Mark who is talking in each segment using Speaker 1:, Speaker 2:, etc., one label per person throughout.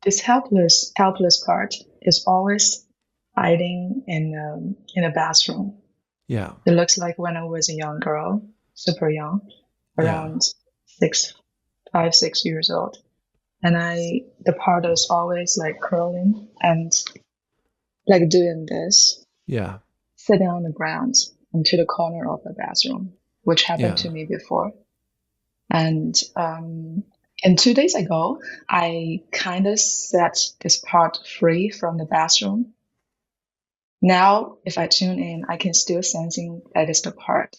Speaker 1: this helpless part is always hiding in a bathroom.
Speaker 2: Yeah.
Speaker 1: It looks like when I was a young girl, super young,
Speaker 2: Yeah.
Speaker 1: around 6 years old. And the part is always like curling and like doing this,
Speaker 2: Yeah.
Speaker 1: sitting on the ground into the corner of the bathroom, which happened
Speaker 2: Yeah.
Speaker 1: to me before. And and 2 days ago, I kind of set this part free from the bathroom. Now, if I tune in, I can still sensing that is the part,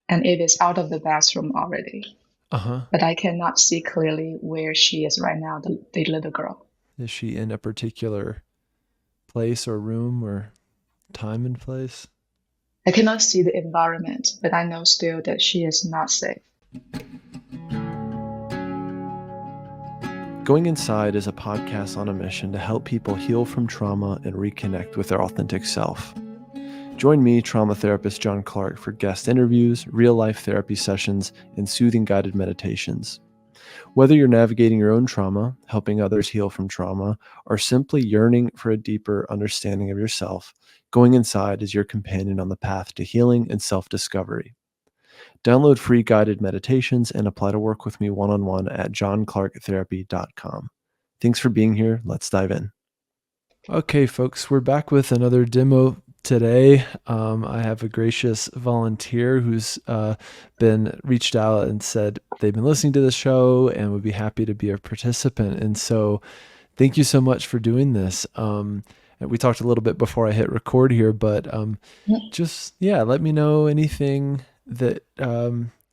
Speaker 1: and it is out of the bathroom already.
Speaker 2: Uh-huh.
Speaker 1: But I cannot see clearly where she is right now, the little girl.
Speaker 2: Is she in a particular place or room or time and place?
Speaker 1: I cannot see the environment, but I know still that she is not safe.
Speaker 2: Going Inside is a podcast on a mission to help people heal from trauma and reconnect with their authentic self. Join me, trauma therapist John Clarke, for guest interviews, real-life therapy sessions, and soothing guided meditations. Whether you're navigating your own trauma, helping others heal from trauma, or simply yearning for a deeper understanding of yourself, Going Inside is your companion on the path to healing and self-discovery. Download free guided meditations and apply to work with me one-on-one at johnclarketherapy.com. Thanks for being here. Let's dive in. Okay, folks, we're back with another demo today. I have a gracious volunteer who's been reached out and said they've been listening to the show and would be happy to be a participant. And so thank you so much for doing this. And we talked a little bit before I hit record here, but just, yeah, let me know anything that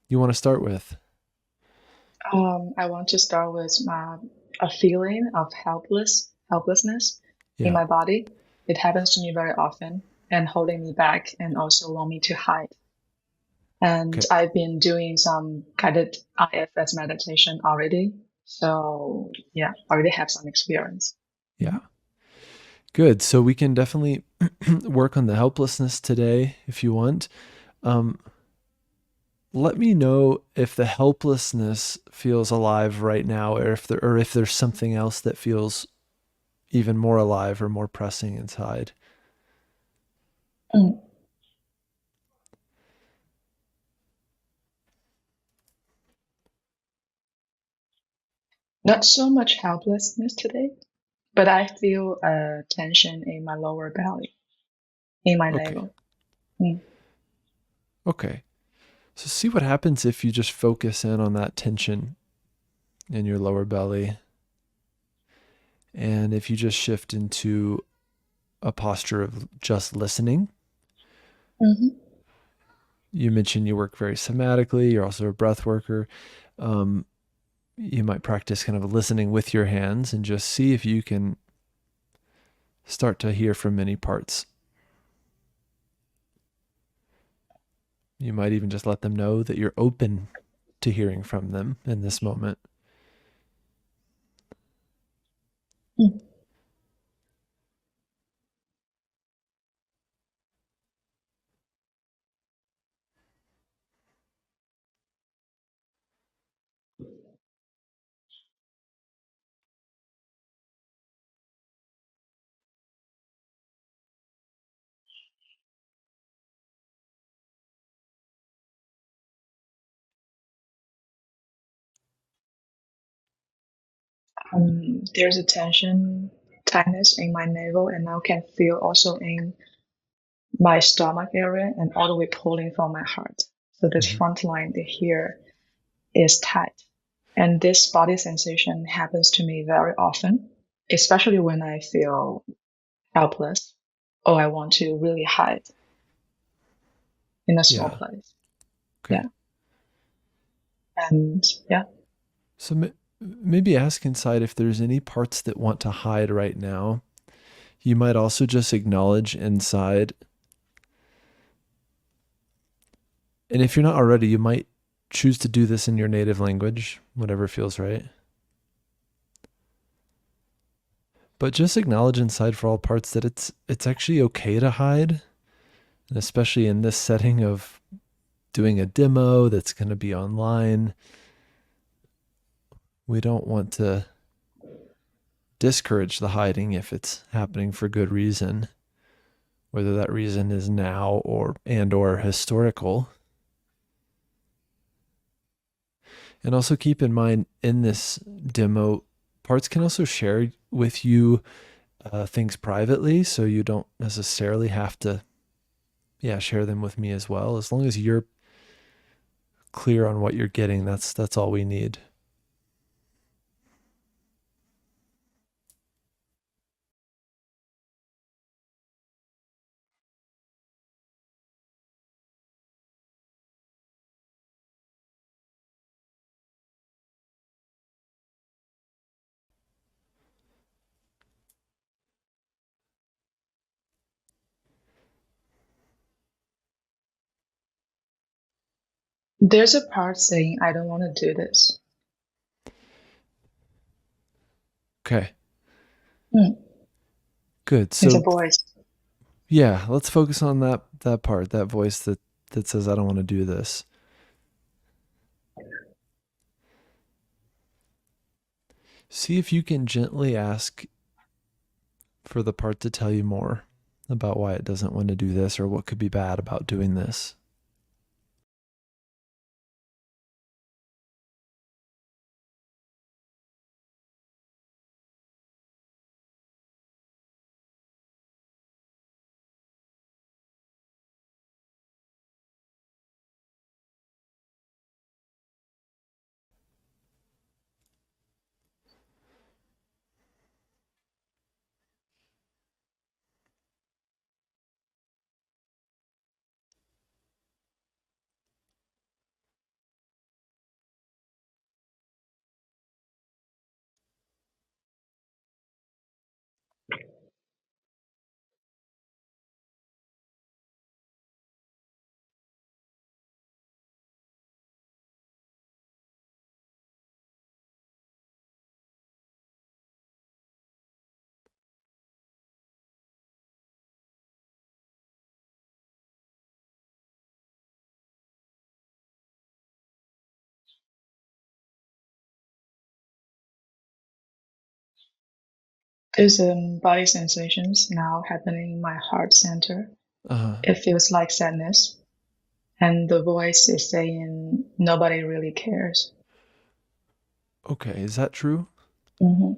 Speaker 2: you want to start with.
Speaker 1: I want to start with a feeling of helplessness in
Speaker 2: Yeah.
Speaker 1: my body. It happens to me very often and holding me back and also want me to hide. And
Speaker 2: Okay.
Speaker 1: I've been doing some guided IFS meditation already. So yeah, already have some experience.
Speaker 2: Yeah. Good. So we can definitely work on the helplessness today if you want. Um, Let me know if the helplessness feels alive right now, or if there's something else that feels even more alive or more pressing inside.
Speaker 1: Mm. Not so much helplessness today, but I feel a tension in my lower belly, in my
Speaker 2: Okay.
Speaker 1: navel. Mm.
Speaker 2: Okay. So see what happens if you just focus in on that tension in your lower belly. And if you just shift into a posture of just listening.
Speaker 1: Hmm.
Speaker 2: You mentioned you work very somatically. You're also a breath worker. Um, you might practice kind of listening with your hands and just see if you can start to hear from many parts. You might even just let them know that you're open to hearing from them in this moment.
Speaker 1: Mm. There's a tension, tightness in my navel, and I can feel also in my stomach area and all the way pulling from my heart. So this
Speaker 2: Mm-hmm.
Speaker 1: front line here is tight. And this body sensation happens to me very often, especially when I feel helpless or I want to really hide in a small
Speaker 2: Yeah.
Speaker 1: place.
Speaker 2: Okay.
Speaker 1: Yeah. And yeah.
Speaker 2: So maybe ask inside if there's any parts that want to hide right now. You might also just acknowledge inside. And if you're not already, you might choose to do this in your native language, whatever feels right. But just acknowledge inside for all parts that it's actually okay to hide, and especially in this setting of doing a demo that's going to be online. We don't want to discourage the hiding if it's happening for good reason, whether that reason is now or historical. And also keep in mind in this demo, parts can also share with you things privately, so you don't necessarily have to share them with me as well. As long as you're clear on what you're getting, that's all we need.
Speaker 1: There's a part saying, I don't want to do this.
Speaker 2: Okay.
Speaker 1: Mm.
Speaker 2: Good.
Speaker 1: It's a
Speaker 2: So
Speaker 1: voice.
Speaker 2: yeah, let's focus on that part, that voice that says I don't want to do this. See if you can gently ask for the part to tell you more about why it doesn't want to do this or what could be bad about doing this.
Speaker 1: There's body sensations now happening in my heart center.
Speaker 2: Uh-huh.
Speaker 1: It feels like sadness. And the voice is saying, nobody really cares.
Speaker 2: Okay, is that true?
Speaker 1: Mm-hmm.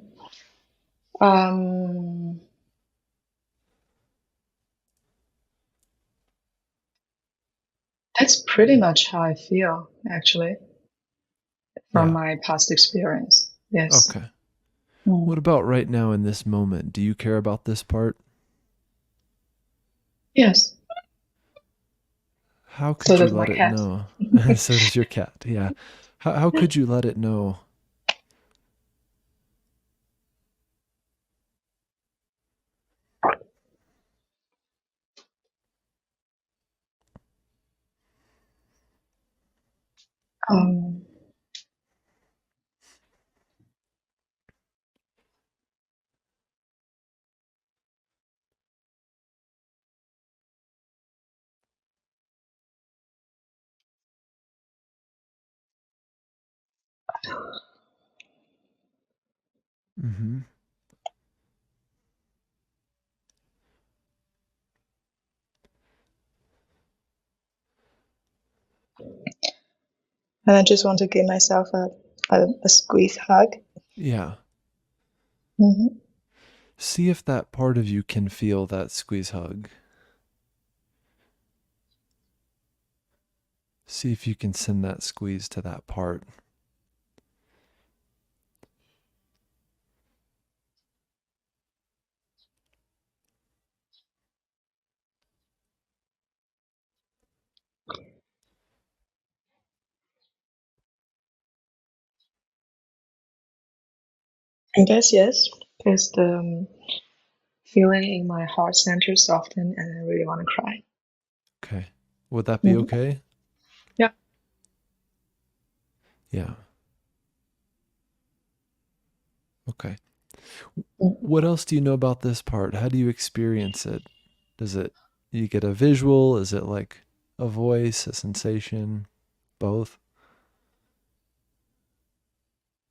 Speaker 1: Um, that's pretty much how I feel, actually, from
Speaker 2: Yeah.
Speaker 1: my past experience. Yes.
Speaker 2: Okay.
Speaker 1: Mm.
Speaker 2: What about right now in this moment? Do you care about this part?
Speaker 1: Yes.
Speaker 2: How
Speaker 1: So
Speaker 2: could you
Speaker 1: does my
Speaker 2: let it
Speaker 1: cat.
Speaker 2: know? So does your cat. Yeah. How could you let it know?
Speaker 1: Um,
Speaker 2: Mm-hmm.
Speaker 1: and I just want to give myself a squeeze hug.
Speaker 2: Yeah.
Speaker 1: Mm-hmm.
Speaker 2: See if that part of you can feel that squeeze hug. See if you can send that squeeze to that part.
Speaker 1: I guess yes, because the feeling in my heart center softened and I really want to cry.
Speaker 2: Okay. Would that be
Speaker 1: Mm-hmm.
Speaker 2: okay?
Speaker 1: Yeah.
Speaker 2: Yeah. Okay.
Speaker 1: Mm.
Speaker 2: What else do you know about this part? How do you experience it? You get a visual? Is it like a voice, a sensation, both?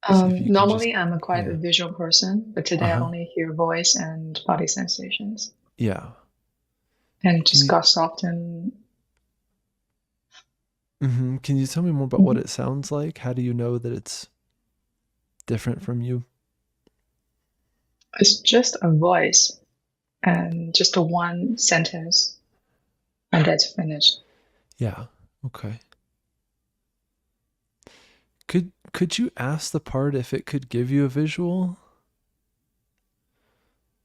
Speaker 2: See if you can just,
Speaker 1: Normally, I'm quite a
Speaker 2: yeah.
Speaker 1: visual person, but today I
Speaker 2: Uh-huh.
Speaker 1: only hear voice and body sensations,
Speaker 2: Yeah.
Speaker 1: and
Speaker 2: Can
Speaker 1: just
Speaker 2: you
Speaker 1: got softened.
Speaker 2: can you tell me more about what
Speaker 1: Mhm.
Speaker 2: it sounds like? How do you know that it's different from you?
Speaker 1: It's just a voice and just a one sentence, and that's finished.
Speaker 2: Yeah. Okay. Could you ask the part if it could give you a visual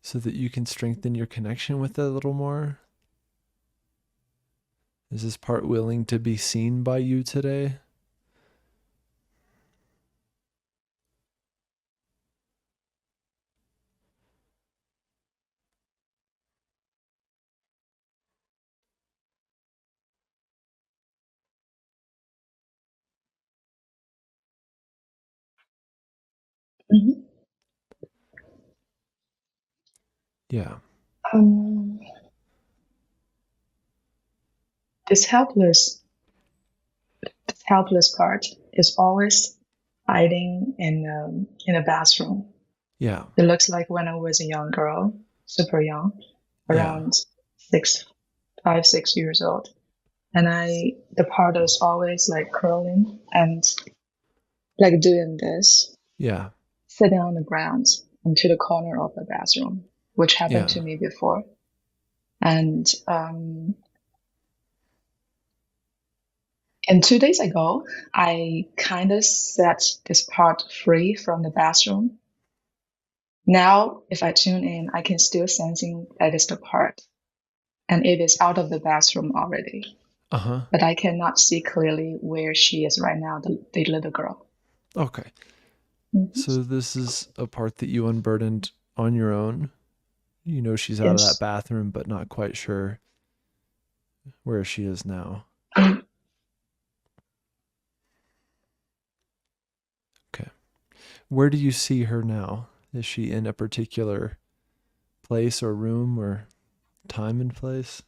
Speaker 2: so that you can strengthen your connection with it a little more? Is this part willing to be seen by you today?
Speaker 1: Mhm.
Speaker 2: Yeah.
Speaker 1: Um, this helpless, this helpless part is always hiding in a bathroom.
Speaker 2: Yeah.
Speaker 1: It looks like when I was a young girl, super young,
Speaker 2: Yeah.
Speaker 1: around 6 years old. And the part is always like curling and like doing this,
Speaker 2: Yeah.
Speaker 1: sitting on the ground into the corner of the bathroom, which happened
Speaker 2: Yeah.
Speaker 1: to me before. And and 2 days ago, I kind of set this part free from the bathroom. Now, if I tune in, I can still sensing that is the part, and it is out of the bathroom already.
Speaker 2: Uh-huh.
Speaker 1: But I cannot see clearly where she is right now, the little girl.
Speaker 2: Okay.
Speaker 1: Mhm.
Speaker 2: So this is a part that you unburdened on your own. You know she's out of that
Speaker 1: Yes.
Speaker 2: bathroom, but not quite sure where she is now.
Speaker 1: Um,
Speaker 2: Okay. Where do you see her now? Is she in a particular place or room or time and place?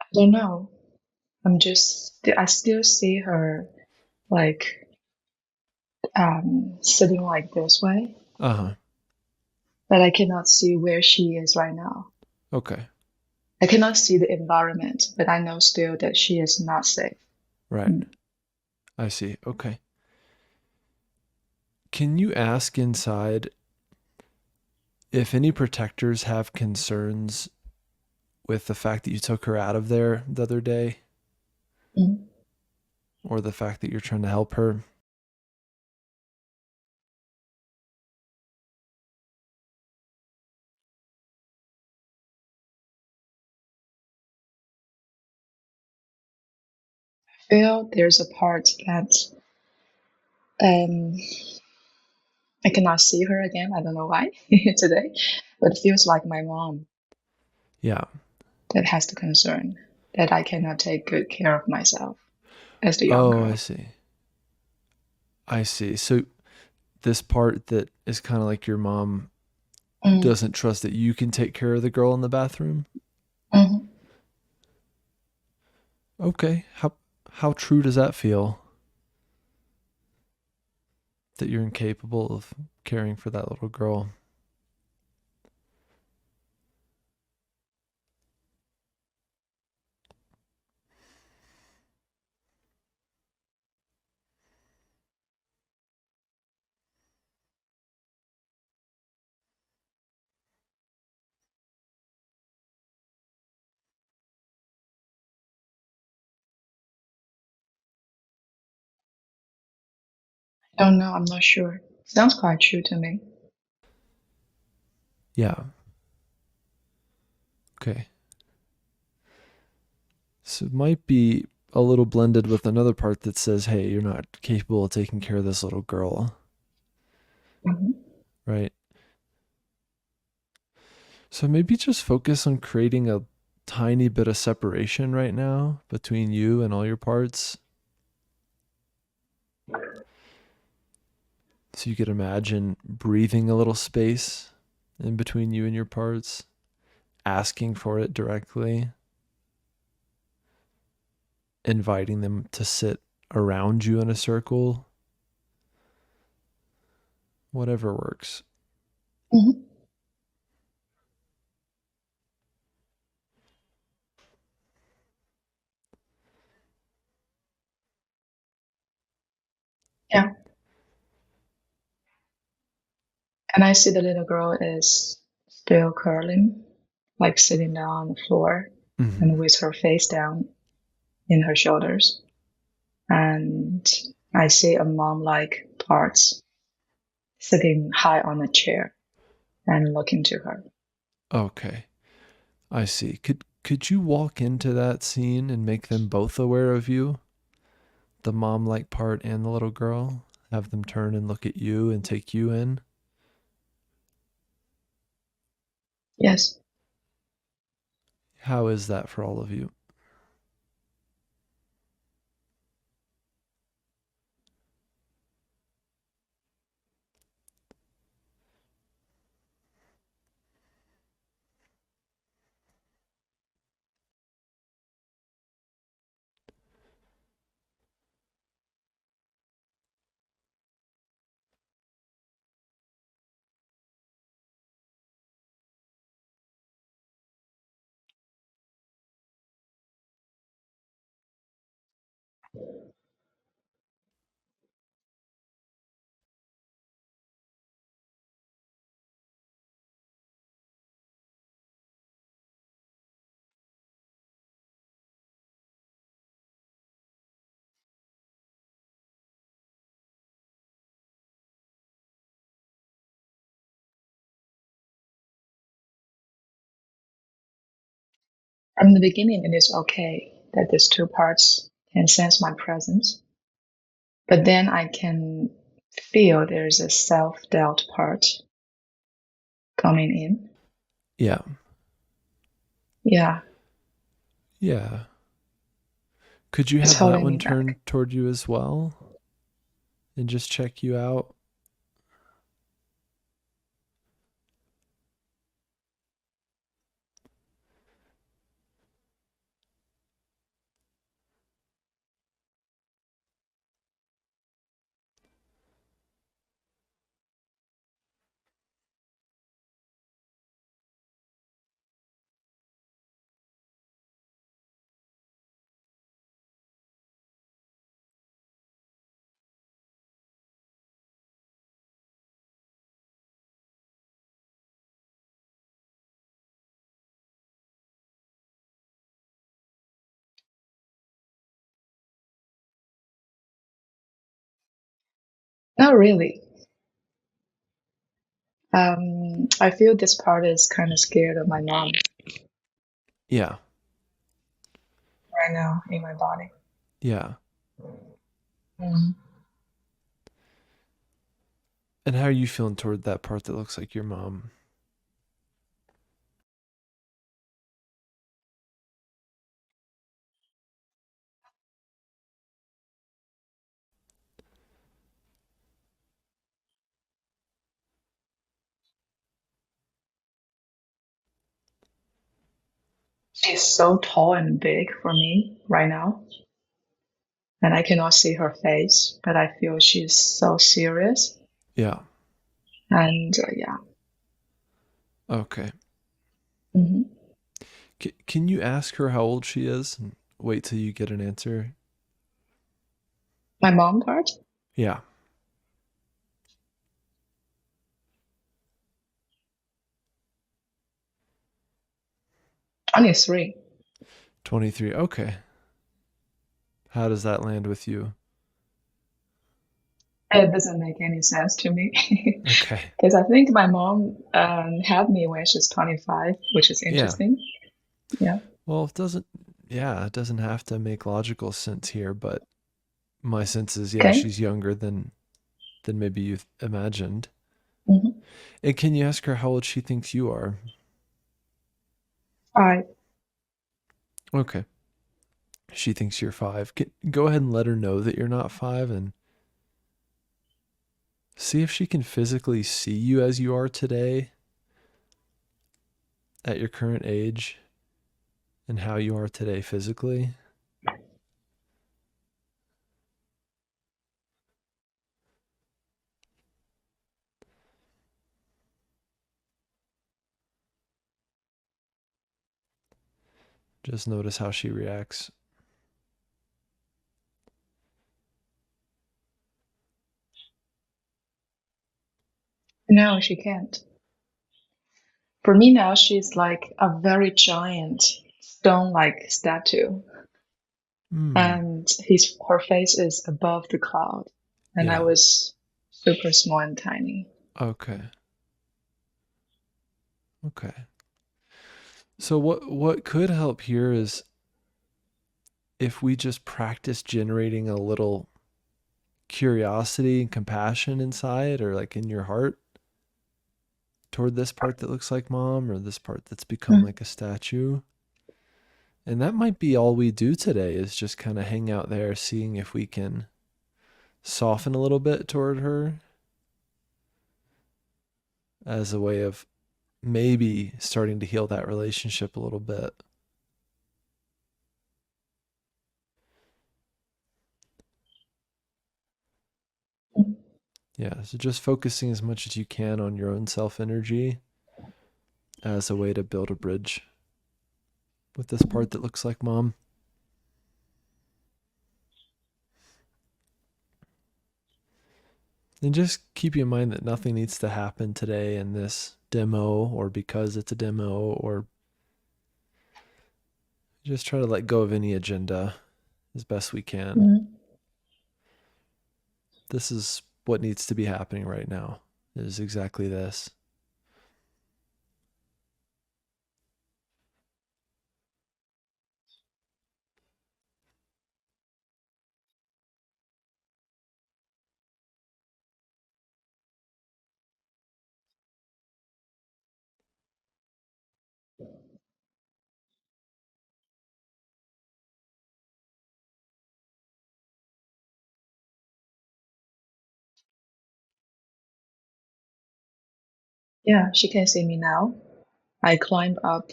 Speaker 1: I don't know. I still see her like sitting like this way,
Speaker 2: Uh-huh.
Speaker 1: but I cannot see where she is right now.
Speaker 2: Okay.
Speaker 1: I cannot see the environment, but I know still that she is not safe.
Speaker 2: Right.
Speaker 1: Mm.
Speaker 2: I see. Okay. Can you ask inside if any protectors have concerns with the fact that you took her out of there the other day
Speaker 1: Mm.
Speaker 2: or the fact that you're trying to help her?
Speaker 1: I feel there's a part that um, I cannot see her again. I don't know why today, but it feels like my mom
Speaker 2: Yeah.
Speaker 1: that has the concern that I cannot take good care of myself as the young
Speaker 2: Oh, I
Speaker 1: girl.
Speaker 2: see. I see. So this part that is kind of like your mom
Speaker 1: Mm.
Speaker 2: doesn't trust that you can take care of the girl in the bathroom.
Speaker 1: Mhm.
Speaker 2: Okay. How true does that feel that you're incapable of caring for that little girl?
Speaker 1: I don't know. I'm not sure. Sounds quite true to me.
Speaker 2: Yeah. Okay. So it might be a little blended with another part that says, "Hey, you're not capable of taking care of this little girl."
Speaker 1: Mhm.
Speaker 2: Right? So maybe just focus on creating a tiny bit of separation right now between you and all your parts. So you could imagine breathing a little space in between you and your parts, asking for it directly, inviting them to sit around you in a circle, whatever works.
Speaker 1: Hmm. Yeah. And I see the little girl is still curling, like sitting down on the floor
Speaker 2: Mm-hmm.
Speaker 1: and with her face down in her shoulders. And I see a mom-like parts sitting high on a chair and looking to her.
Speaker 2: Okay, I see. Could you walk into that scene and make them both aware of you? The mom-like part and the little girl? Have them turn and look at you and take you in?
Speaker 1: Yes.
Speaker 2: How is that for all of you?
Speaker 1: From the beginning, it is okay that these two parts can sense my presence, but then I can feel there's a self-doubt part coming in.
Speaker 2: Yeah.
Speaker 1: Yeah,
Speaker 2: Yeah. Could you
Speaker 1: it's
Speaker 2: have that
Speaker 1: holding
Speaker 2: one
Speaker 1: me back.
Speaker 2: turned toward you as well and just check you out?
Speaker 1: Not really. I feel this part is kind of scared of my mom
Speaker 2: Yeah.
Speaker 1: right now in my body.
Speaker 2: Yeah.
Speaker 1: Mm.
Speaker 2: And how are you feeling toward that part that looks like your mom?
Speaker 1: She's so tall and big for me right now, and I cannot see her face, but I feel she's so serious.
Speaker 2: Yeah.
Speaker 1: And yeah.
Speaker 2: Okay.
Speaker 1: Hmm.
Speaker 2: Can you ask her how old she is and wait till you get an answer?
Speaker 1: My mom part,
Speaker 2: Yeah.
Speaker 1: 23.
Speaker 2: 23. Okay. How does that land with you?
Speaker 1: It doesn't make any sense to me
Speaker 2: Okay.
Speaker 1: because I think my mom had me when she's 25, which is
Speaker 2: Yeah.
Speaker 1: interesting. Yeah.
Speaker 2: Well, it doesn't have to make logical sense here, but my sense is, yeah,
Speaker 1: Okay.
Speaker 2: she's younger than maybe you imagined.
Speaker 1: Hmm.
Speaker 2: And can you ask her how old she thinks you are?
Speaker 1: All right.
Speaker 2: Okay. She thinks you're 5. Go ahead and let her know that you're not 5 and See if she can physically see you as you are today at your current age and how you are today physically. Just notice how she reacts.
Speaker 1: No, she can't. For me now, she's like a very giant stone-like statue,
Speaker 2: Hmm.
Speaker 1: and her face is above the cloud, and I
Speaker 2: Yeah.
Speaker 1: was super small and tiny.
Speaker 2: Okay. Okay. So what could help here is if we just practice generating a little curiosity and compassion inside or like in your heart toward this part that looks like mom or this part that's become
Speaker 1: Mm.
Speaker 2: like a statue. And that might be all we do today is just kind of hang out there seeing if we can soften a little bit toward her as a way of maybe starting to heal that relationship a little bit. Yeah, so just focusing as much as you can on your own self energy as a way to build a bridge with this part that looks like mom. And just keep in mind that nothing needs to happen today in this demo or because it's a demo, or just try to let go of any agenda as best we can.
Speaker 1: Mm.
Speaker 2: This is what needs to be happening right now, is exactly this.
Speaker 1: Yeah, she can see me now. I climb up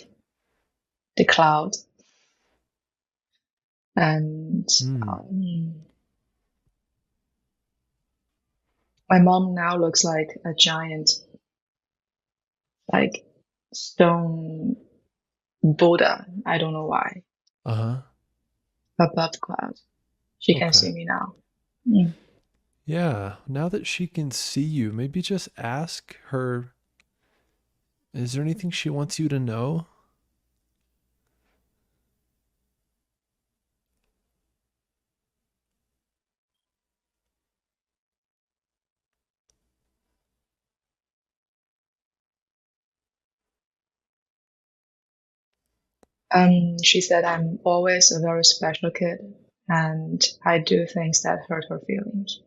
Speaker 1: the cloud, and
Speaker 2: Hmm.
Speaker 1: my mom now looks like a giant, like stone Buddha. I don't know why.
Speaker 2: Uh huh.
Speaker 1: Above the cloud. She can
Speaker 2: Okay.
Speaker 1: see me now. Mm.
Speaker 2: Yeah. Now that she can see you, maybe just ask her, is there anything she wants you to know?
Speaker 1: She said I'm always a very special kid, and I do things that hurt her feelings.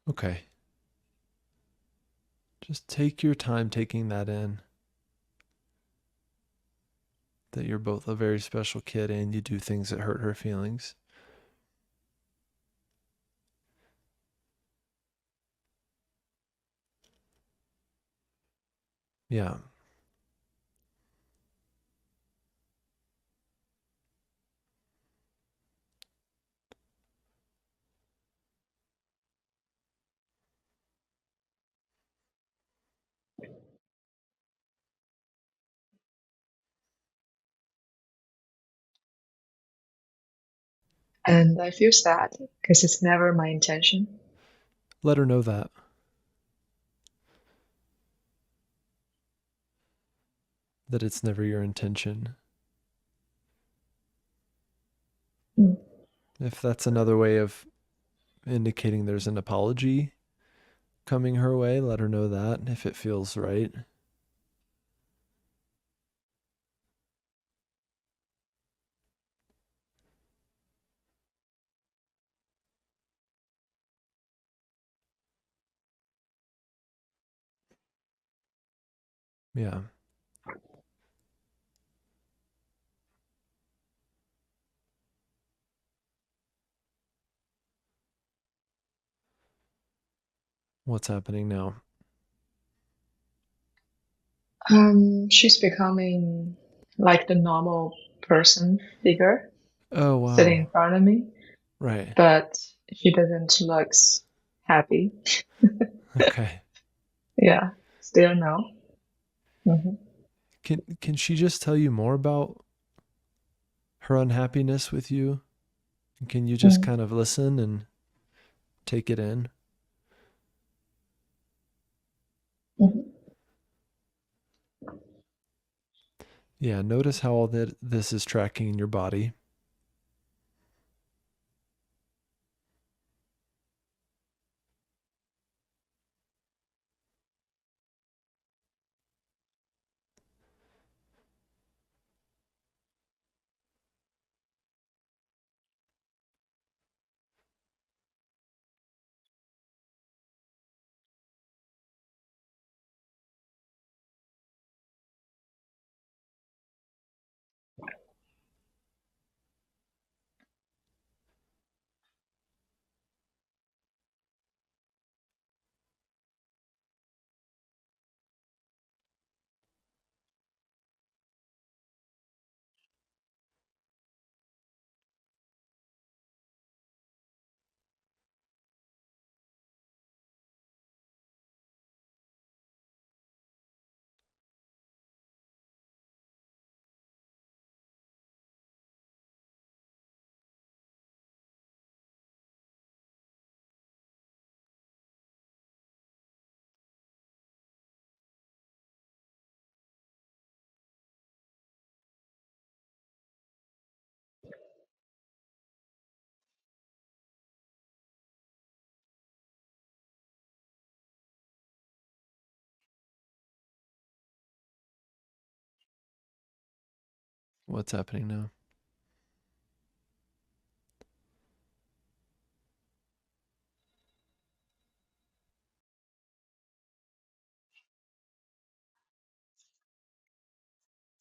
Speaker 2: Okay. Just take your time taking that in. That you're both a very special kid and you do things that hurt her feelings. Yeah.
Speaker 1: And I feel sad because it's never my intention.
Speaker 2: Let her know that it's never your intention.
Speaker 1: Mm.
Speaker 2: If that's another way of indicating there's an apology coming her way, let her know that if it feels right. Yeah. What's happening now?
Speaker 1: She's becoming like the normal person figure
Speaker 2: Oh,
Speaker 1: sitting
Speaker 2: wow.
Speaker 1: in front of me,
Speaker 2: Right.
Speaker 1: but she doesn't look happy.
Speaker 2: Okay.
Speaker 1: Yeah, still no. Hmm.
Speaker 2: Can she just tell you more about her unhappiness with you? Can you just kind
Speaker 1: Mm-hmm.
Speaker 2: of listen and take it in? Yeah, notice how all that this is tracking in your body. What's happening now?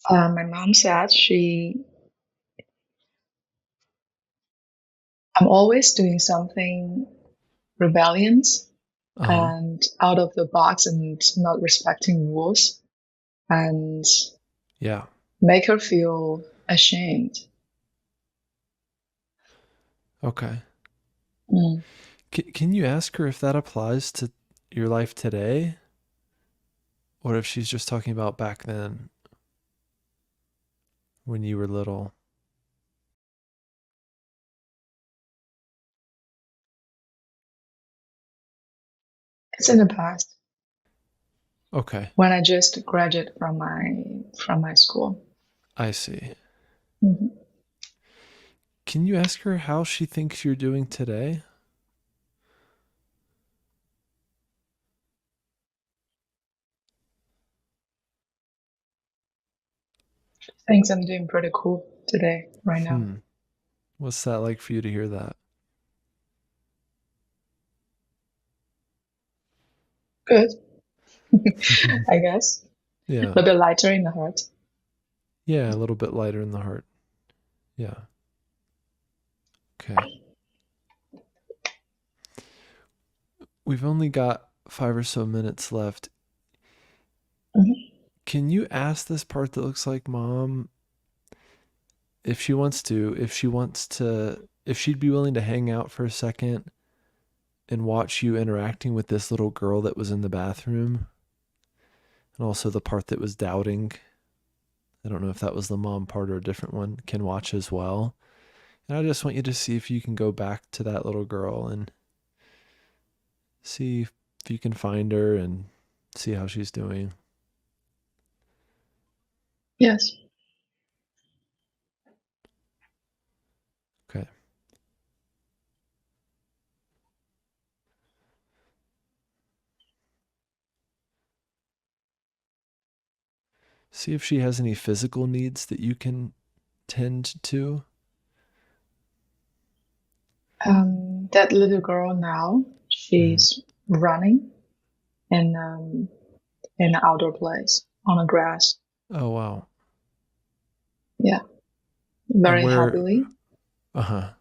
Speaker 1: My mom said I'm always doing something rebellious
Speaker 2: Uh-huh.
Speaker 1: and out of the box and not respecting rules and
Speaker 2: Yeah.
Speaker 1: make her feel ashamed.
Speaker 2: Okay.
Speaker 1: Mm.
Speaker 2: Can you ask her if that applies to your life today? Or if she's just talking about back then when you were little?
Speaker 1: It's in the past
Speaker 2: Okay.
Speaker 1: when I just graduated from my school.
Speaker 2: I see.
Speaker 1: Hmm.
Speaker 2: Can you ask her how she thinks you're doing today?
Speaker 1: Thinks I'm doing pretty cool today, right now.
Speaker 2: Hmm. What's that like for you to hear that?
Speaker 1: Good, I guess. A
Speaker 2: Yeah.
Speaker 1: little bit lighter in the heart.
Speaker 2: Yeah, a little bit lighter in the heart. Yeah. Okay. We've only got 5 or so minutes left.
Speaker 1: Hmm.
Speaker 2: Can you ask this part that looks like mom if she wants to, if she'd be willing to hang out for a second and watch you interacting with this little girl that was in the bathroom and also the part that was doubting? I don't know if that was the mom part or a different one, can watch as well. And I just want you to see if you can go back to that little girl and see if you can find her and see how she's doing.
Speaker 1: Yes.
Speaker 2: Okay. See if she has any physical needs that you can tend to.
Speaker 1: That little girl now,
Speaker 2: Mhm.
Speaker 1: she's running in an outdoor place on the grass.
Speaker 2: Oh, wow.
Speaker 1: Yeah,
Speaker 2: And
Speaker 1: very
Speaker 2: where,
Speaker 1: happily,
Speaker 2: uh huh.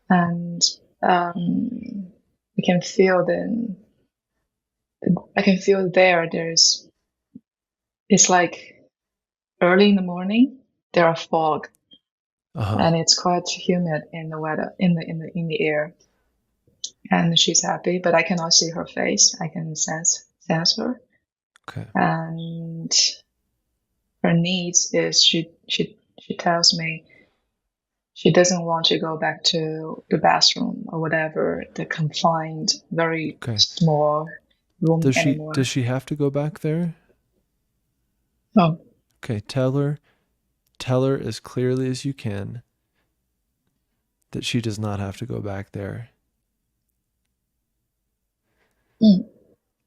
Speaker 1: and um, you can feel I can feel it's like early in the morning, there are fog
Speaker 2: Uh-huh.
Speaker 1: and it's quite humid in the weather, in the air. And she's happy, but I cannot see her face. I can sense her.
Speaker 2: Okay.
Speaker 1: And her needs is she tells me she doesn't want to go back to the bathroom or whatever, the confined, very
Speaker 2: Okay.
Speaker 1: small room
Speaker 2: Does
Speaker 1: anymore.
Speaker 2: she have to go back there?
Speaker 1: Oh,
Speaker 2: Okay, tell her as clearly as you can that she does not have to go back there.
Speaker 1: mm,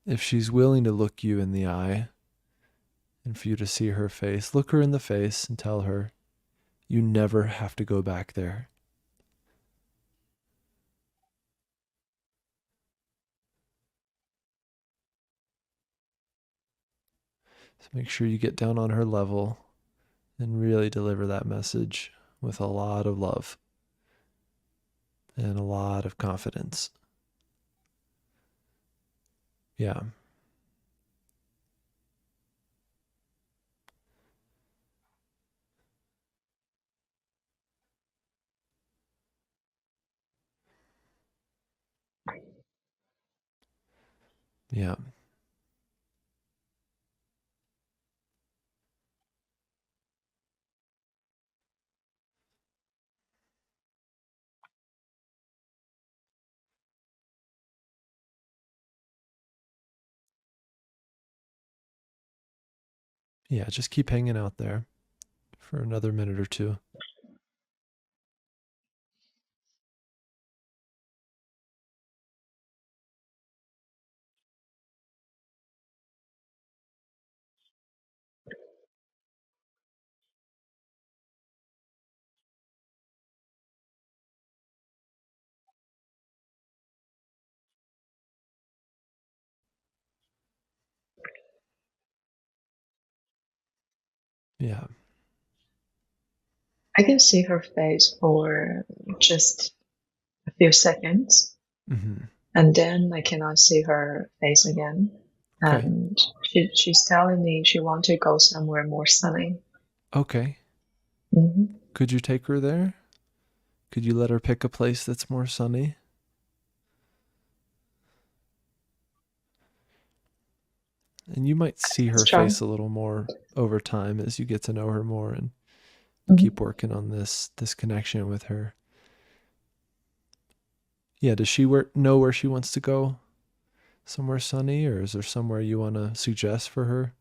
Speaker 2: If she's willing to look you in the eye and for you to see her face, look her in the face and tell her you never have to go back there. So make sure you get down on her level and really deliver that message with a lot of love and a lot of confidence. Yeah. Yeah. Yeah. Just keep hanging out there for another minute or two. Yeah.
Speaker 1: I can see her face for just a few seconds,
Speaker 2: Mm-hmm.
Speaker 1: and then I cannot see her face again.
Speaker 2: Okay.
Speaker 1: And she's telling me she wants to go somewhere more sunny.
Speaker 2: Okay.
Speaker 1: Hmm.
Speaker 2: Could you take her there? Could you let her pick a place that's more sunny? And you might see
Speaker 1: Let's
Speaker 2: her
Speaker 1: try.
Speaker 2: face a little more over time as you get to know her more and keep
Speaker 1: Hmm.
Speaker 2: working on this connection with her. Yeah, does she know where she wants to go? Somewhere sunny, or is there somewhere you want to suggest for her?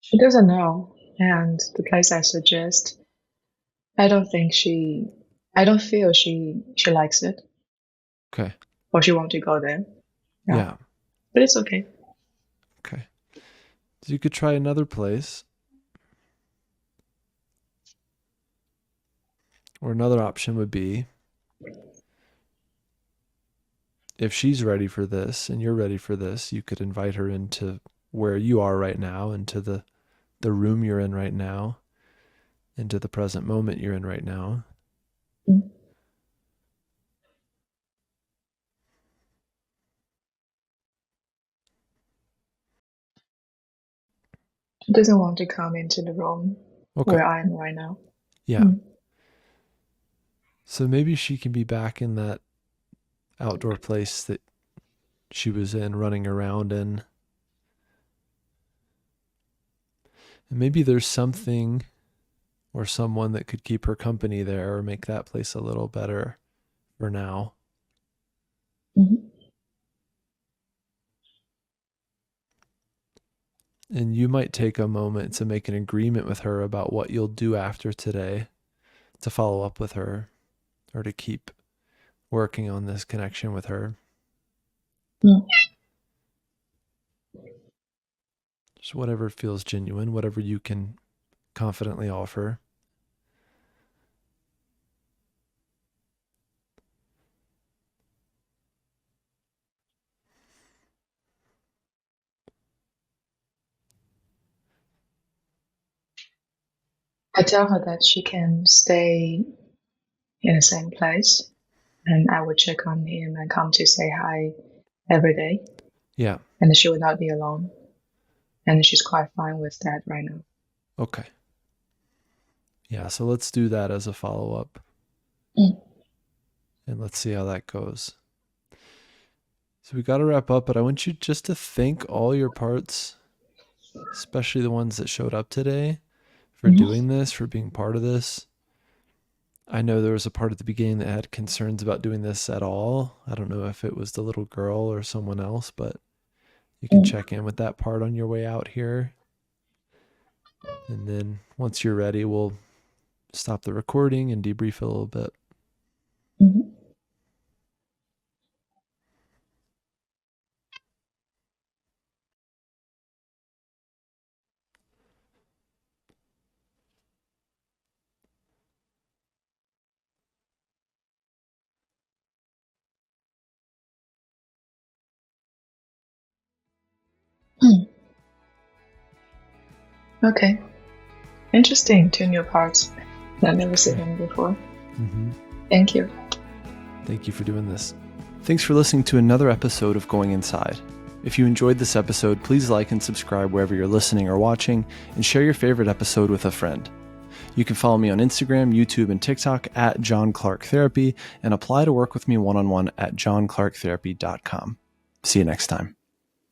Speaker 1: She doesn't know, and the place I suggest, I don't think she, I don't feel she likes it
Speaker 2: Okay.
Speaker 1: or she want to go there. Yeah,
Speaker 2: Yeah.
Speaker 1: but it's okay.
Speaker 2: Okay. So you could try another place, or another option would be if she's ready for this and you're ready for this, you could invite her into where you are right now, into the room you're in right now, into the present moment you're in right now.
Speaker 1: Mm. She doesn't want to come into the room
Speaker 2: Okay.
Speaker 1: where I am right now.
Speaker 2: Yeah.
Speaker 1: Mm.
Speaker 2: So maybe she can be back in that outdoor place that she was in, running around in. And maybe there's something or someone that could keep her company there or make that place a little better for now.
Speaker 1: Mhm.
Speaker 2: And you might take a moment to make an agreement with her about what you'll do after today to follow up with her or to keep working on this connection with her.
Speaker 1: Mm.
Speaker 2: Just whatever feels genuine, whatever you can confidently offer.
Speaker 1: I tell her that she can stay in the same place, and I would check on him and come to say hi every day,
Speaker 2: Yeah.
Speaker 1: and she would not be alone. And she's quite fine with that right now.
Speaker 2: Okay. Yeah, so let's do that as a follow-up.
Speaker 1: Mm.
Speaker 2: And let's see how that goes. So we got to wrap up, but I want you just to thank all your parts, especially the ones that showed up today, for doing this, for being part of this. I know there was a part at the beginning that had concerns about doing this at all. I don't know if it was the little girl or someone else, but you can check in with that part on your way out here. And then once you're ready, we'll stop the recording and debrief a little bit.
Speaker 1: Mm-hmm. Okay. Interesting. Two new parts. I've never seen them before.
Speaker 2: Mm-hmm.
Speaker 1: Thank you.
Speaker 2: Thank you for doing this. Thanks for listening to another episode of Going Inside. If you enjoyed this episode, please like and subscribe wherever you're listening or watching, and share your favorite episode with a friend. You can follow me on Instagram, YouTube, and TikTok at John Clarke Therapy, and apply to work with me one-on-one at johnclarketherapy.com. See you next time.